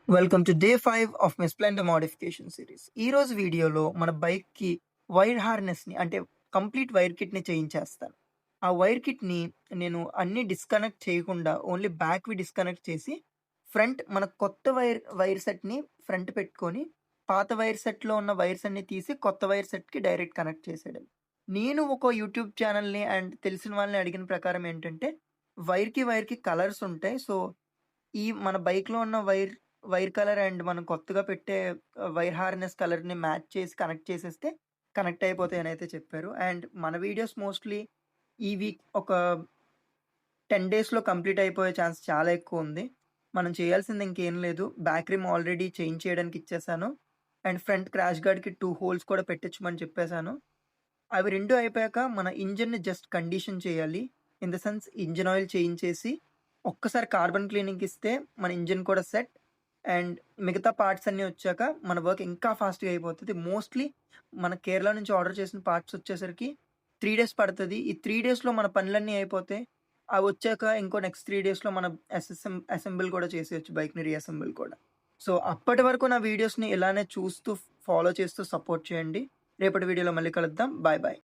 Welcome to day 5 of my Splendor modification series. ఈరోజు వీడియోలో మన బైక్‌కి వైర్ హార్నెస్‌ని అంటే కంప్లీట్ వైర్ కిట్‌ని చేయించేస్తాను. ఆ వైర్ కిట్‌ని నేను అన్నీ డిస్కనెక్ట్ చేయకుండా ఓన్లీ బ్యాక్‌వి డిస్కనెక్ట్ చేసి ఫ్రంట్ మన కొత్త వైర్ సెట్‌ని ఫ్రంట్ పెట్టుకొని పాత వైర్ సెట్‌లో ఉన్న వైర్స్ అన్నీ తీసి కొత్త వైర్ సెట్‌కి డైరెక్ట్ కనెక్ట్ చేసేయడం. నేను ఒక యూట్యూబ్ ఛానెల్‌ని అండ్ తెలిసిన వాళ్ళని అడిగిన ప్రకారం ఏంటంటే వైర్‌కి కలర్స్ ఉంటాయి. సో, ఈ మన బైక్‌లో ఉన్న వైర్ కలర్ అండ్ మనం కొత్తగా పెట్టే వైర్ హార్నెస్ కలర్‌ని మ్యాచ్ చేసి కనెక్ట్ చేసేస్తే కనెక్ట్ అయిపోతాయనైతే చెప్పారు. అండ్ మన వీడియోస్ మోస్ట్‌లీ ఈ వీక్ ఒక 10 డేస్‌లో కంప్లీట్ అయిపోయే ఛాన్స్ చాలా ఎక్కువుంది. మనం చేయాల్సింది ఇంకేం లేదు. బ్యాక్ రిమ్ ఆల్రెడీ చేంజ్ చేయడానికి ఇచ్చేసాను. అండ్ ఫ్రంట్ క్రాష్ గార్డ్‌కి 2 హోల్స్ కూడా పెట్టిచ్చమని చెప్పేసాను. అవి 2 అయిపోయాక మన ఇంజిన్‌ని జస్ట్ కండిషన్ చేయాలి. In the sense engine oil change చేసి ఒక్కసారి కార్బన్ క్లీనింగ్‌కి ఇస్తే మన ఇంజిన్ కూడా సెట్. అండ్ మిగతా పార్ట్స్ అన్నీ వచ్చాక మన వర్క్ ఇంకా ఫాస్ట్‌గా అయిపోతది. మోస్ట్‌లీ మన కేరళ నుంచి ఆర్డర్ చేసిన పార్ట్స్ వచ్చేసరికి 3 డేస్ పడతది. ఈ 3 డేస్‌లో మన పనులన్నీ అయిపోతే అవొచ్చాక ఇంకో నెక్స్ట్ 3 డేస్‌లో మనం అసెంబుల్ కూడా చేసేయొచ్చు బైక్‌ని రీఅసెంబుల్ కూడా. సో, అప్పటి వరకు నా వీడియోస్‌ని ఇలానే చూస్తూ ఫాలో చేస్తూ సపోర్ట్ చేయండి. రేపటి వీడియోలో మళ్ళీ కలుద్దాం. Bye bye.